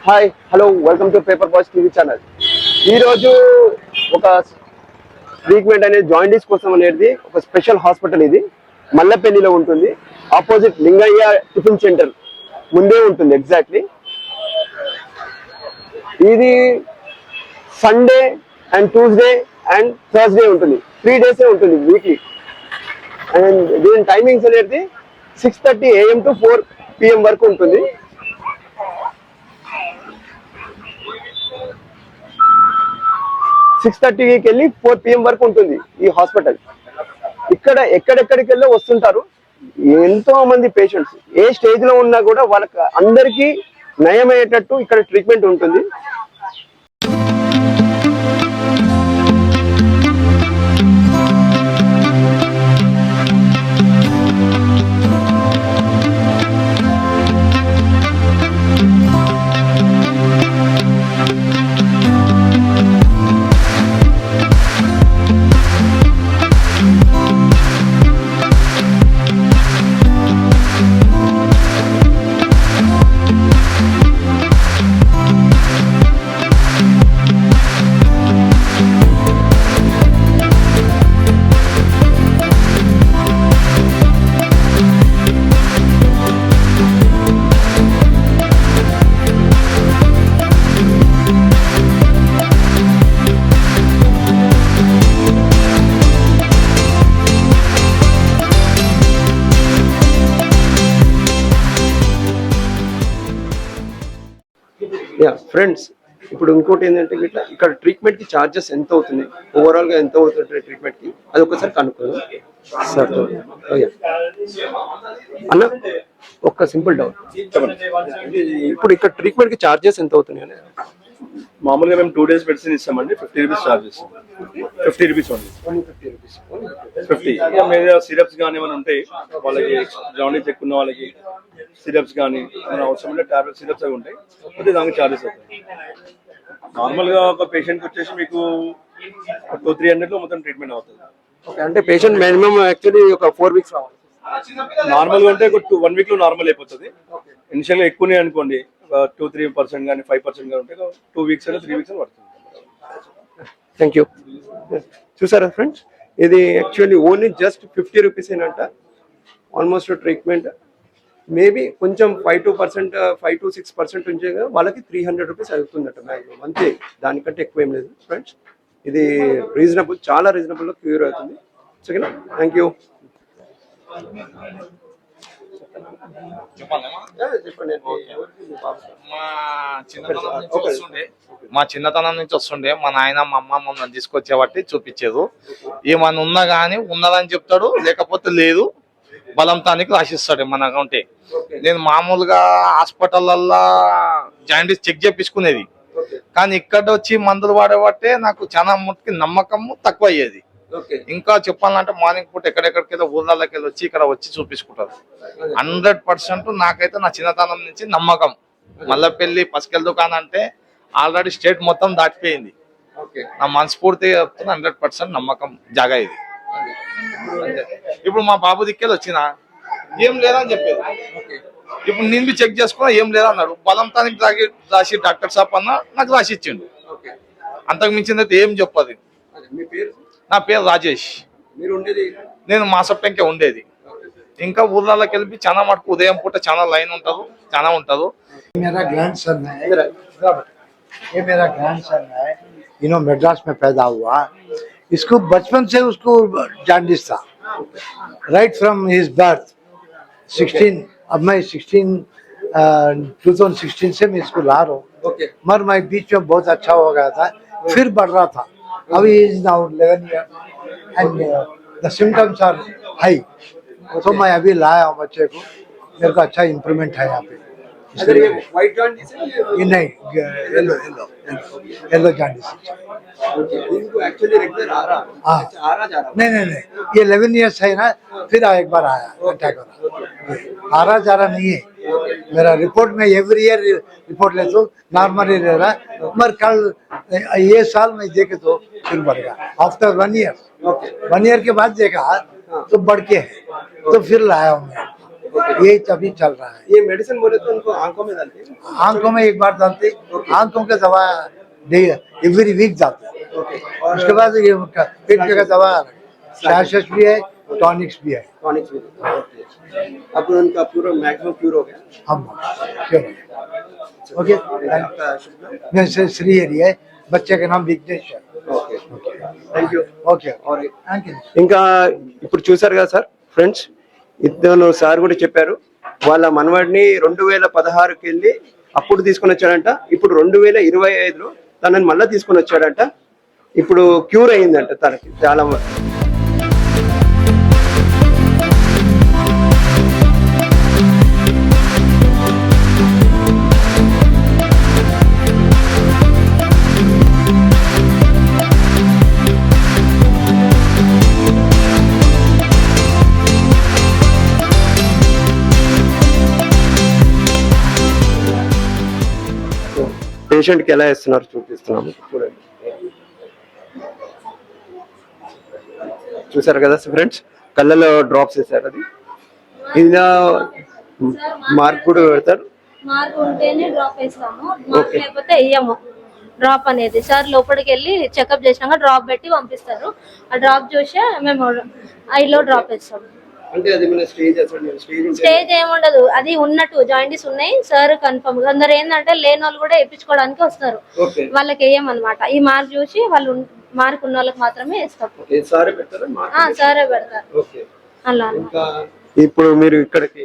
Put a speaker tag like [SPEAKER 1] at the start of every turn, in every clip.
[SPEAKER 1] Hi hello welcome to paper boys TV channel. ఈరోజు ఒక treatment అనేది జాయింటీస్ కోసం అనేది ఒక స్పెషల్ హాస్పిటల్. ఇది మల్లపల్లిలో ఉంటుంది. ఆపోజిట్ లింగయ్య టిఫిన్ సెంటర్ ముందే ఉంటుంది ఎగ్జాక్ట్లీ. ఇది Sunday and Tuesday and Thursday ఉంటుంది. 3 days ఉంటుంది వీక్లీ. అండ్ దీని టైమింగ్స్ అనేది 6:30 AM to 4 PM వరకు ఉంటుంది. సిక్స్ 6:30కి వెళ్ళి 4 PM వరకు ఉంటుంది ఈ హాస్పిటల్. ఇక్కడ ఎక్కడెక్కడికి వెళ్ళి వస్తుంటారు ఎంతో మంది పేషెంట్స్. ఏ స్టేజ్ లో ఉన్నా కూడా వాళ్ళకి అందరికీ నయమయ్యేటట్టు ఇక్కడ ట్రీట్మెంట్ ఉంటుంది. ఫ్రెండ్స్, ఇప్పుడు ఇంకోటి ఏంటంటే ఇక్కడ ట్రీట్మెంట్ కి చార్జెస్ ఎంత అవుతున్నాయి, ఓవరాల్ గా ఎంత అవుతుంది ట్రీట్మెంట్ కి, అది ఒకసారి కనుక్కుందాం సార్. అన్న, ఒక సింపుల్ డౌట్, ఇప్పుడు ఇక్కడ ట్రీట్మెంట్ కి చార్జెస్ ఎంత అవుతున్నాయి అని?
[SPEAKER 2] మామూలుగా మేము 2 days మెడిసిన్ ఇస్తామండి. 50 rupees చార్జ్ చేస్తాం. 50 rupees ఓన్లీ. 50. మీద సిరప్స్ కానీ ఏమైనా ఉంటాయి వాళ్ళకి, జాండీస్ ఎక్కువ ఉన్న వాళ్ళకి సిరప్స్ కానీ ఏమైనా అవసరం ఉంటే టాబ్లెట్ సిరప్స్ అవి ఉంటాయి, అయితే దానికి చార్జెస్ అవుతాయి. నార్మల్గా ఒక పేషెంట్కి వచ్చేసి మీకు 200-300 లో మొత్తం ట్రీట్మెంట్ అవుతుంది.
[SPEAKER 1] అంటే పేషెంట్ మినిమం యాక్చువల్లీ ఒక 4 weeks రావాలి.
[SPEAKER 2] నార్మల్గా ఉంటే 1 week లో నార్మల్ అయిపోతుంది. ఇనిషియల్గా ఎక్కువనే అనుకోండి, 2-3% కానీ 5% కానీ ఉంటే 2 weeks 3 weeks పడుతుంది.
[SPEAKER 1] Thank you. చూసారా ఫ్రెండ్స్, ఇది యాక్చువల్లీ ఓన్లీ జస్ట్ 50 rupees ఏనంట ఆల్మోస్ట్ ట్రీట్మెంట్. మేబీ కొంచెం 5 to 6% ఉంచే వాళ్ళకి 300 rupees అవుతుందట మ్యాక్సిమం, అంతే, దానికంటే ఎక్కువ ఏం లేదు ఫ్రెండ్స్. ఇది రీజనబుల్, చాలా రీజనబుల్లో క్యూర్ అవుతుంది. ఓకేనా, థ్యాంక్ యూ.
[SPEAKER 3] మా చిన్నతనం నుంచి వస్తుండే మా నాయన మా అమ్మ మమ్మల్ని తీసుకొచ్చేవాటి చూపించేది. ఏమన్నా ఉన్నా గానీ ఉన్నదని చెప్తాడు, లేకపోతే లేదు బలంతానికి రాసిస్తాడు మన అకౌంటే. నేను మామూలుగా హాస్పిటల్లో జాయింటీస్ చెక్ చేపించుకునేది, కానీ ఇక్కడ వచ్చి మందులు వాడేవాటే నాకు చాలా మట్టుకి నమ్మకము తక్కువ అయ్యేది. ఇంకా చెప్పాలంటే మార్నింగ్ పూట ఎక్కడెక్కడికి ఊర్లకి వెళ్ళి వచ్చి ఇక్కడ వచ్చి చూపించుకుంటారు. 100% నాకైతే నా చిన్నతనం నుంచి నమ్మకం. మల్లపల్లి పసికల్ దుకాణం అంటే ఆల్రెడీ స్టేట్ మొత్తం దాటిపోయింది. నా మనస్ఫూర్తిగా చెప్తున్నా, 100% నమ్మకం జాగా ఇది. ఇప్పుడు మా బాబు దిక్కెళ్ళి వచ్చిన ఏం లేదని చెప్పేది, ఇప్పుడు నేను చెక్ చేసుకున్నా ఏం లేదన్నాడు. బలంతానికి రాసి డాక్టర్ సాబ్ అన్న నాకు రాసి ఇచ్చిండు, అంతకు మించిందైతే ఏం చెప్పదు. నా పేరు రాజేష్. నేను మాసప్టంకే ఉండేది. ఇంకా ఊర్లకి వెళ్ళి చాలా మటుకు ఉదయం పూట చాలా లైన్ ఉంటారు, చాలా ఉంటారు.
[SPEAKER 4] ये मेरा ग्रैंडसन है, मद्रास में पैदा हुआ. इसको बचपन से उसको जॉन्डिस था, राइट फ्रॉम हिज बर्थ. 16 अब मैं 2016 से मैं इसको ला रहा हूँ. मगर मैं बीच में बहुत अच्छा हो गया था, फिर बढ़ रहा था. अभी is now 11 years and the symptoms are high. तो मैं अभी लाया हूँ बच्चे को, मेरे को अच्छा इम्प्रूवमेंट है यहाँ पे.
[SPEAKER 1] अगर ये व्हाइट जॉन्डिस है,
[SPEAKER 4] ये नहीं, येलो जॉन्डिस.
[SPEAKER 1] इनको एक्चुअली रेगुलर आ रहा जा रहा.
[SPEAKER 4] नहीं, ये 11 years है ना, फिर एक बार आया अटैक हो रहा. आ रहा जा रहा नहीं है. मेरा रिपोर्ट में एवरी ईयर रिपोर्ट ले तो नॉर्मली रह रहा, मगर कल ये साल में देखे तो फिर बढ़ गया. आफ्टर 1 year के बाद देखा तो बढ़ के है, तो फिर लाया हूँ मैं. यही तभी चल रहा है।
[SPEAKER 1] ये मेडिसिन बोले तो उनको आंखों में डालते हैं।
[SPEAKER 4] आंखों में एक बार डालते, आंखों के दवा एवरी वीक डालते, उसके बाद ये पेट का दवा सैशेस भी है, टॉनिक्स भी है।
[SPEAKER 1] टॉनिक्स भी देते हैं। ओके। अब उनका पूरा मैक्सिमम क्यूर हो गया।
[SPEAKER 4] हम ओके।
[SPEAKER 1] आपका शुभ नाम?
[SPEAKER 4] मैं श्री हरि है, बच्चे का नाम विघ्नेश है।
[SPEAKER 1] Okay thank you.
[SPEAKER 4] Okay thank you.
[SPEAKER 1] ఇంకా ఇప్పుడు చూసారు కదా సార్ ఫ్రెండ్స్, ఇద్దరు సార్ కూడా చెప్పారు వాళ్ళ మనవాడిని 2016కి వెళ్ళి అప్పుడు తీసుకొని వచ్చాడంట, ఇప్పుడు 2025లో తనని మళ్ళీ తీసుకొని వచ్చాడంట, ఇప్పుడు క్యూర్ అయిందంట తనకి చాలా. పేషెంట్కి ఎలా ఇస్తున్నారు చూపిస్తున్నాము చూడండి. చూసారు కదా ఫ్రెండ్స్, కళ్ళలో డ్రాప్స్ వేసారు, అది ఇలా మార్క్ కూడా పెడతారు.
[SPEAKER 5] మార్క్ ఉంటేనే డ్రాప్ వేస్తాము, మార్క్ లేకపోతే వేయము. డ్రాప్ అనేది సార్ లోపలికి వెళ్ళి చెకప్ చేసినాక డ్రాప్ పెట్టి పంపిస్తారు. ఆ డ్రాప్ చూసే మేము ఐలో డ్రాప్ వేస్తాము.
[SPEAKER 1] అంటే అది మన స్టేజ్
[SPEAKER 5] స్టేజ్ ఏముండదు, అది ఉన్నట్టు జాయింటీస్ ఉన్నాయి సార్ కన్ఫర్మ్. అందరు ఏంటంటే లేని వాళ్ళు కూడా వేయించుకోవడానికి వస్తారు, వాళ్ళకి వేయమన్నమాట. ఈ మార్క్ చూసి వాళ్ళు మార్క్ ఉన్న వాళ్ళకి మాత్రమే వేస్తాం. సారే పెడతారు అలా.
[SPEAKER 1] ఇప్పుడు మీరు ఇక్కడికి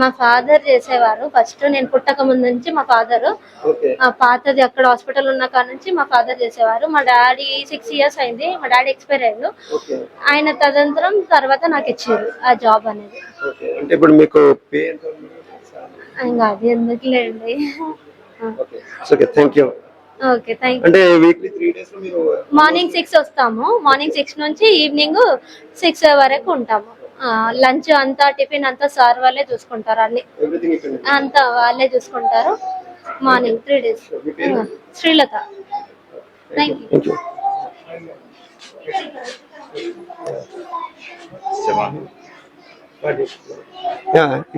[SPEAKER 5] మా ఫాదర్ చేసేవారు ఫస్ట్, నేను పుట్టక ముందు నుంచి మా ఫాదర్ పాతది అక్కడ హాస్పిటల్ ఉన్న కాడ నుంచి మా ఫాదర్ చేసేవారు. మా డాడీ 6 years అయింది, మా డాడీ ఎక్స్పైర్ అయ్యారు. ఆయన తదనంతరం తర్వాత నాకు ఇచ్చారు ఆ జాబ్ అనేది.
[SPEAKER 1] అంటే ఇప్పుడు మీకు పే ఎంత?
[SPEAKER 5] ఇంకా అది ఎందుకులేండి.
[SPEAKER 1] Okay thank you.
[SPEAKER 5] Okay thank you.
[SPEAKER 1] అంటే వీక్లీ 3 days లో మీరు
[SPEAKER 5] మార్నింగ్ 6 వస్తాము, మార్నింగ్ 6 నుంచి ఈవినింగ్ 6 వరకు ఉంటాము. లంచ్ అంతా టిఫిన్ అంతా సార్ వాళ్ళే చూసుకుంటారు, అన్ని అంతా వాళ్ళే చూసుకుంటారు. Morning 3 days. Srilatha. Thank you.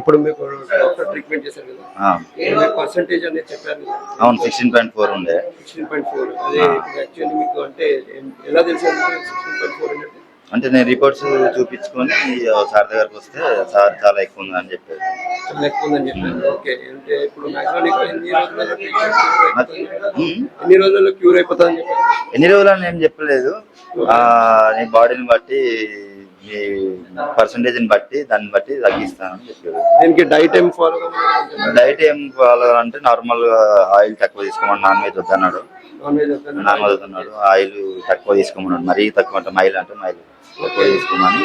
[SPEAKER 1] ఇప్పుడు మీకు డాక్టర్ ట్రీట్మెంట్ చేశారు కదా, పర్సంటేజ్ అనేది చెప్పారు కదా?
[SPEAKER 6] అవును, 16.4 ఉండే.
[SPEAKER 1] 16.4 అదే యాక్చువల్లీ మీకు అంటే ఎలా తెలిసింది 16.4 అనేది?
[SPEAKER 6] అంటే నేను రిపోర్ట్స్ చూపించుకొని సార్ దగ్గరకు వస్తే సార్ చాలా ఎక్కువ ఉంది అని చెప్పారు.
[SPEAKER 1] చాలా ఎక్కువ ఉందని చెప్పారు. ఓకే. అంటే ఇప్పుడు మాక్సిమం ఎన్ని రోజుల్లో క్యూర్ అయిపోతుందని చెప్పారు?
[SPEAKER 6] ఎన్ని రోజులు అని ఏం చెప్పలేదు, నీ బాడీని బట్టి మీ పర్సంటేజ్ని బట్టి దాన్ని బట్టి తగ్గిస్తానని చెప్పారు.
[SPEAKER 1] దీనికి డైట్ ఏం ఫాలో?
[SPEAKER 6] డైట్ ఏం ఫాలో అంటే నార్మల్ ఆయిల్ తక్కువ తీసుకోమని, నాన్ వెజ్ వద్దన్నాడు, ఆయిల్ తక్కువ తీసుకోమన్నాడు, మరీ తక్కువ అంటే మైల్ తక్కువ తీసుకోమని.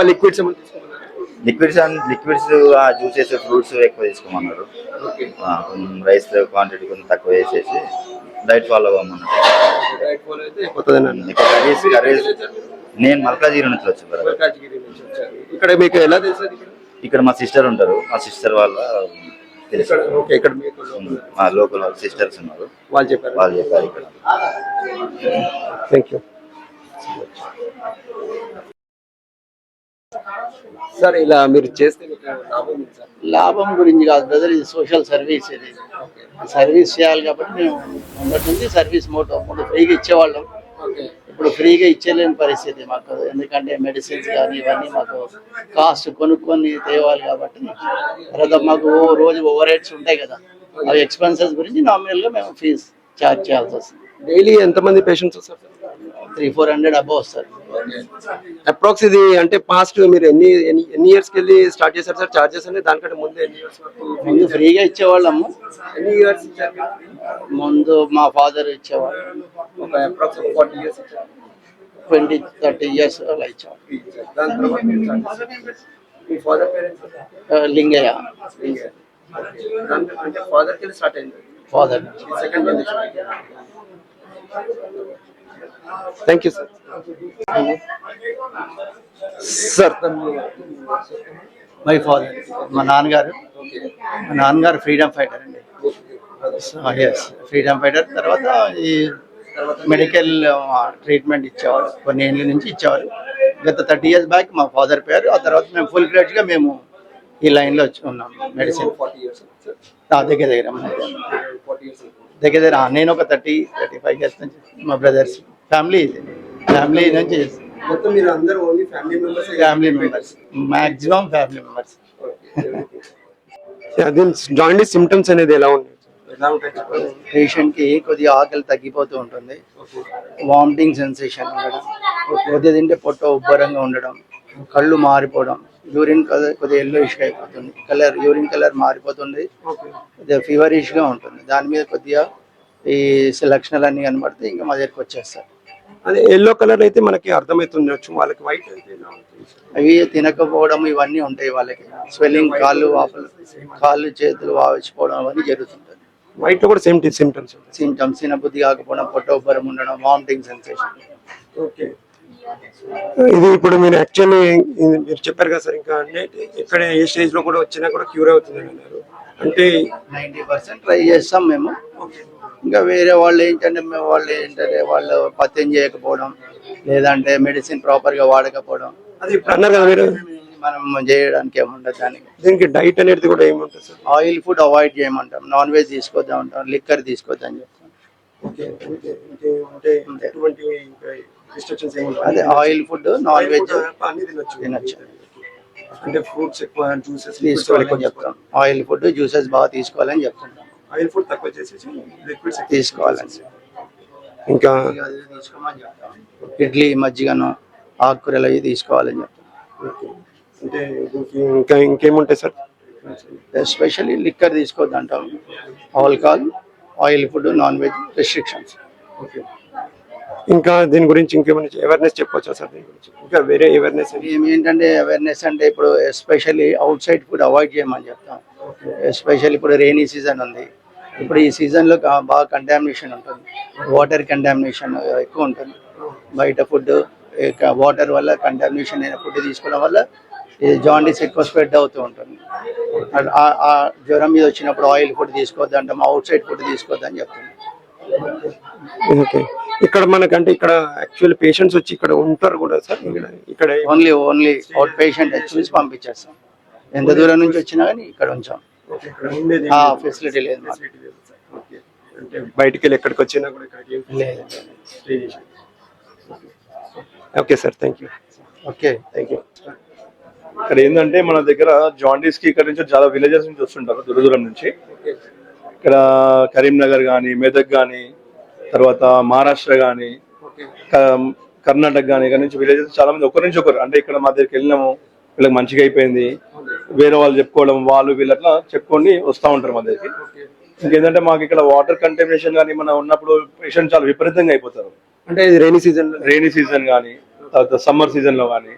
[SPEAKER 1] లిక్విడ్స్
[SPEAKER 6] లిక్విడ్స్ జ్యూసెస్ ఫ్రూట్స్ ఎక్కువ తీసుకోమన్నారు. రైస్ క్వాంటిటీ కొంచెం తక్కువ వేసేసి డైట్ ఫాలో అవ్వమన్నాడు. కర్రీస్ నేను మల్కాజిగిరి నుంచి వచ్చాను.
[SPEAKER 1] ఇక్కడ మీకు ఎలా తెలుసు?
[SPEAKER 6] ఇక్కడ మా సిస్టర్ ఉంటారు, మా సిస్టర్ వాళ్ళ లోకల్ సిస్టర్స్ ఉన్నారు, వాళ్ళు చెప్పారు ఇక్కడ.
[SPEAKER 1] Thank you sir. ఇలా మీరు చేస్తే
[SPEAKER 7] లాభం గురించి కాదు బ్రదర్, ఇది సోషల్ సర్వీస్. ఇది సర్వీస్ చేయాలి కాబట్టి మేము మొదటి నుంచి సర్వీస్ మోటో ఫ్రీగా ఇచ్చేవాళ్ళం. ఇప్పుడు ఫ్రీగా ఇచ్చేలేని పరిస్థితి మాకు, ఎందుకంటే మెడిసిన్స్ కానీ ఇవన్నీ మాకు కాస్ట్ కొనుక్కొని తేవాలి కాబట్టి. తర్వాత మాకు రోజు ఓవర్ హెడ్స్ ఉంటాయి కదా, అవి ఎక్స్పెన్సెస్ గురించి నామినల్గా మేము ఫీజు ఛార్జ్ చేయాల్సి వస్తుంది.
[SPEAKER 1] డైలీ ఎంతమంది పేషెంట్స్ వస్తారు?
[SPEAKER 7] 300-400 అబౌవ్ వస్తారు
[SPEAKER 1] అప్రాక్స్. ఇది అంటే పాస్ట్ మీరు ఎన్ని ఇయర్స్కి వెళ్ళి స్టార్ట్ చేశారు సార్ చార్జెస్ అనేది? దానికంటే ముందు ఎన్ని ఇయర్స్
[SPEAKER 7] ముందు ఫ్రీగా ఇచ్చేవాళ్ళము.
[SPEAKER 1] ఎన్ని ఇయర్స్ ఇచ్చారు
[SPEAKER 7] ముందు మా ఫాదర్ ఇచ్చేవాళ్ళు,
[SPEAKER 1] ఒక అప్రాక్స్ 40 years ఇచ్చారు.
[SPEAKER 7] 20-30 years అలా ఇచ్చేవాళ్ళు.
[SPEAKER 1] దాని తర్వాత మీ ఫాదర్ పేరెంట్స్?
[SPEAKER 7] లింగయ్య.
[SPEAKER 1] అంటే ఫాదర్కి వెళ్ళి స్టార్ట్ అయింది,
[SPEAKER 7] father
[SPEAKER 1] second thank you sir. Sir
[SPEAKER 7] my father, మా నాన్నగారు ఫ్రీడమ్ ఫైటర్ అండి. Yes, freedom fighter. తర్వాత ఈ మెడికల్ ట్రీట్మెంట్ ఇచ్చేవారు, కొన్ని ఏళ్ళ నుంచి ఇచ్చేవారు. గత 30 years బ్యాక్ మా ఫాదర్ పేరు. ఆ తర్వాత మేము ఫుల్ ఫ్లెడ్జ్గా మేము ఈ లైన్లో వచ్చి ఉన్నాం మెడిసిన్.
[SPEAKER 1] 40 years sir.
[SPEAKER 7] దగ్గర దగ్గర
[SPEAKER 1] 40 years
[SPEAKER 7] దగ్గర దగ్గర నేను ఒక 30-35 years నుంచి మా బ్రదర్స్ ఫ్యామిలీ నుంచి
[SPEAKER 1] మొత్తం మీరు అందరూ only family members
[SPEAKER 7] maximum family members.
[SPEAKER 1] దీని జాయిండిస్ సిమ్టమ్స్ అనేది ఎలా ఉంటాయి?
[SPEAKER 7] పేషెంట్కి కొద్దిగా ఆకలి తగ్గిపోతూ ఉంటుంది, వామిటింగ్ సెన్సేషన్ ఉండడం, కొద్దిగా తింటే పొట్ట ఉబ్బరంగా ఉండడం, కళ్ళు మారిపోవడం, యూరిన్ కొద్దిగా ఎల్లోయిష్గా అయిపోతుంది, యూరిన్ కలర్ మారిపోతుంది, కొద్దిగా ఫీవరిష్గా ఉంటుంది. దాని మీద కొద్దిగా ఈ లక్షణాలన్నీ కనబడితే ఇంకా మా దగ్గరికి వచ్చేస్తారు.
[SPEAKER 1] అదే ఎల్లో కలర్ అయితే మనకి అర్థమవుతుంది, వాళ్ళకి వైట్ అయితే
[SPEAKER 7] అవి తినకపోవడం ఇవన్నీ ఉంటాయి వాళ్ళకి. స్వెల్లింగ్, కాళ్ళు చేతులు వాచిపోవడం అవన్నీ జరుగుతుంటుంది.
[SPEAKER 1] వైట్ లో కూడా సేమ్ సిమ్టమ్స్
[SPEAKER 7] తినబుద్ధి కాకపోవడం, పొట్ట ఉబ్బరం ఉండడం, వామిటింగ్ సెన్సేషన్.
[SPEAKER 1] ఓకే, ఇది ఇప్పుడు మీరు యాక్చువల్లీ మీరు చెప్పారు కదా సార్, ఇంకా అంటే ఎక్కడ ఏ స్టేజ్ లో కూడా వచ్చినా కూడా క్యూర్ అవుతుంది అన్నారు. అంటే
[SPEAKER 7] 90% ట్రై చేస్తాం మేము. ఇంకా వేరే వాళ్ళు ఏంటంటే వాళ్ళు పత్యం చేయకపోవడం, లేదంటే మెడిసిన్ ప్రాపర్ గా వాడకపోవడం,
[SPEAKER 1] అది ఇప్పుడు అన్నారు కదా మీరు,
[SPEAKER 7] మనం చేయడానికి ఏముండదు.
[SPEAKER 1] దీనికి డైట్ అనేది కూడా ఏముంటుంది సార్?
[SPEAKER 7] ఆయిల్ ఫుడ్ అవాయిడ్ చేయమంటాం, నాన్ వెజ్ తీసుకొద్దాం అంటాం, లిక్కర్ తీసుకొద్దాం అని చెప్తాం. అదే ఆయిల్ ఫుడ్, నాన్ వెజ్ తినొచ్చు.
[SPEAKER 1] అంటే ఫ్రూట్స్ ఎక్కువ, జ్యూసెస్
[SPEAKER 7] తీసుకోవాలని చెప్తాం. ఆయిల్ ఫుడ్, జ్యూసెస్ బాగా తీసుకోవాలని చెప్తుంటాం.
[SPEAKER 1] ఆయిల్ ఫుడ్ తక్కువ చేసేసి లిక్విడ్స్
[SPEAKER 7] తీసుకోవాలని,
[SPEAKER 1] ఇంకా
[SPEAKER 7] తీసుకోమని చెప్తాం. ఇడ్లీ, మజ్జిగను, ఆకుకూరలు అవి తీసుకోవాలని చెప్తాం.
[SPEAKER 1] అంటే ఇంకా ఇంకేముంటాయి సార్?
[SPEAKER 7] ఎస్పెషల్లీ లిక్కర్ తీసుకోవద్దంటాం, alcohol, oil food, non veg restrictions.
[SPEAKER 1] Okay, ఇంకా దీని గురించి ఇంకేమైనా అవేర్నెస్ చెప్పొచ్చా సార్? దీని గురించి ఇంకా వేరే అవేర్నెస్
[SPEAKER 7] ఏంటంటే అవేర్నెస్ అంటే ఇప్పుడు especially out side food avoid చేయమని చెప్తాం. ఎస్పెషల్లీ ఇప్పుడు రెయినీ సీజన్ ఉంది. ఇప్పుడు ఈ సీజన్లో బాగా కంటామినేషన్ ఉంటుంది, వాటర్ కంటామినేషన్ ఎక్కువ ఉంటుంది. బయట ఫుడ్, వాటర్ వల్ల కంటామినేషన్ అయిన ఫుడ్ తీసుకోవడం వల్ల జాండీస్ ఎక్కువ స్ప్రెడ్ అవుతూ ఉంటుంది. ఆ జ్వరం మీద వచ్చినప్పుడు ఆయిల్ ఫుడ్ తీసుకోవద్దంటాం, అవుట్ సైడ్ ఫుడ్ తీసుకోవద్దని చెప్తున్నాం.
[SPEAKER 1] ఓకే, ఇక్కడ మనకంటే ఇక్కడ యాక్చువల్ పేషెంట్స్ వచ్చి ఇక్కడ ఉంటారు కూడా సార్? ఇక్కడ
[SPEAKER 7] ఓన్లీ అవుట్ పేషెంట్ చూసి పంపించేస్తాం. ఎంత దూరం నుంచి వచ్చినా కానీ ఇక్కడ ఉంచాం. ఫెసిలిటీ లేదు,
[SPEAKER 1] అంటే బయటికి వెళ్ళి ఎక్కడికి వచ్చినా కూడా
[SPEAKER 7] లేదు.
[SPEAKER 1] Okay sir, thank you.
[SPEAKER 7] Okay,
[SPEAKER 1] thank you.
[SPEAKER 2] ఇక్కడ ఏంటంటే మన దగ్గర జాండీస్ కి ఇక్కడ నుంచి చాలా విలేజెస్ నుంచి వస్తుంటారు, దూర దూరం నుంచి. ఇక్కడ కరీంనగర్ కానీ, మెదక్ కానీ, తర్వాత మహారాష్ట్ర కానీ, కర్ణాటక కానీ, ఇక్కడ నుంచి విలేజెస్ చాలా మంది ఒకరి నుంచి ఒకరు, అంటే ఇక్కడ మా దగ్గరికి వెళ్ళినాము, వీళ్ళకి మంచిగా అయిపోయింది, వేరే వాళ్ళు చెప్పుకోవడం, వాళ్ళు వీళ్ళట్లా చెప్పుకొని వస్తూ ఉంటారు మా దగ్గరికి. ఇంకేంటంటే మాకు ఇక్కడ వాటర్ కంటామినేషన్ కానీ మన ఉన్నప్పుడు పేషెంట్ చాలా విపరీతంగా అయిపోతారు.
[SPEAKER 1] అంటే ఇది రెయినీ సీజన్
[SPEAKER 2] కానీ, తర్వాత సమ్మర్ సీజన్ లో కానీ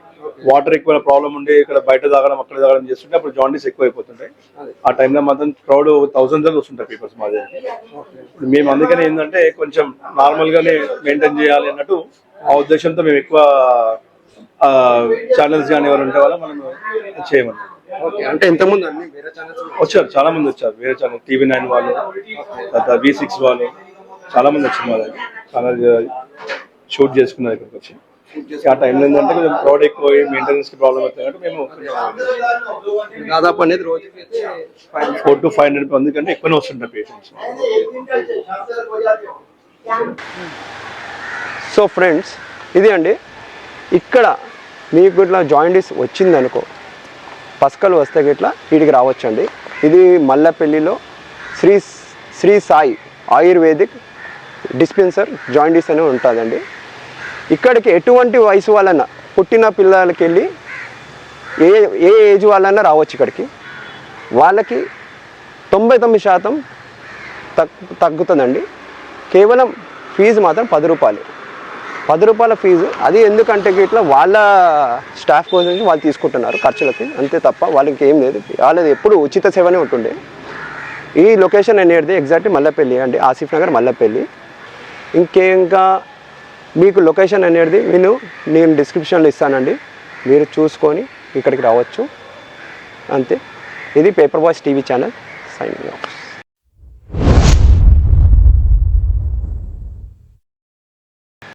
[SPEAKER 2] వాటర్ ఎక్కువ ప్రాబ్లం ఉండి ఇక్కడ బయట తాగడం, అక్కడ తాగడం చేస్తుంటే అప్పుడు జాండీస్ ఎక్కువ అయిపోతుంటాయి. ఆ టైంలో మాత్రం క్రౌడ్ థౌసండ్స్ వస్తుంటారు పీపుల్స్ మా దగ్గర. మేము అందుకనే ఏంటంటే కొంచెం నార్మల్ గానే మెయింటైన్ చేయాలి అన్నట్టు ఆ ఉద్దేశంతో మేము ఎక్కువ ఛానల్స్ కానీ ఎవరు ఉంటే వాళ్ళ మనం చేయమని.
[SPEAKER 1] అంటే ఇంతకుముందు
[SPEAKER 2] వచ్చారు, చాలా మంది వచ్చారు, వేరే ఛానల్ TV9 వాళ్ళు, తర్వాత V6 వాళ్ళు చాలా మంది వచ్చారు మా దగ్గర. చాలా షూట్ చేసుకున్నారు ఇక్కడికి వచ్చి. ఆ టైంలో ఏంటంటే కొంచెం క్రౌడ్ ఎక్కువ, మెయింటెనెన్స్ కి ప్రాబ్లం అవుతుంది కాబట్టి మేము
[SPEAKER 1] దాదాపు అనేది రోజుకి
[SPEAKER 2] 400 to 500 మంది కంటే ఎక్కువనే వస్తుంటారు పేషెంట్స్.
[SPEAKER 1] సో ఫ్రెండ్స్, ఇది అండి, ఇక్కడ మీకు ఇట్లా జాయిండీస్ వచ్చిందనుకో, పసకలు వస్తే ఇట్లా వీటికి రావచ్చండి. ఇది మల్లపల్లిలో శ్రీ సాయి ఆయుర్వేదిక్ డిస్పెన్సర్ జాయిండీస్ అని ఉంటుందండి. ఇక్కడికి ఎటువంటి వయసు వాళ్ళన్నా, పుట్టిన పిల్లలకి వెళ్ళి ఏ ఏజ్ వాళ్ళన్నా రావచ్చు ఇక్కడికి. వాళ్ళకి 99% తగ్గుతుందండి. కేవలం ఫీజు మాత్రం 10 రూపాయలు, 10 రూపాయల ఫీజు. అది ఎందుకంటే ఇట్లా వాళ్ళ స్టాఫ్ కోసం వాళ్ళు తీసుకుంటున్నారు ఖర్చులకి, అంతే తప్ప వాళ్ళకి ఏం లేదు. వాళ్ళది ఎప్పుడు ఉచిత సేవనే ఉంటుండే. ఈ లొకేషన్ అనేది ఎగ్జాక్ట్ మల్లపల్లి అండి, ఆసిఫ్ నగర్ మల్లపల్లి. ఇంకా మీకు లొకేషన్ అనేది నేను డిస్క్రిప్షన్లో ఇస్తానండి, మీరు చూసుకొని ఇక్కడికి రావచ్చు అంతే. ఇది paper boys TV channel signing off.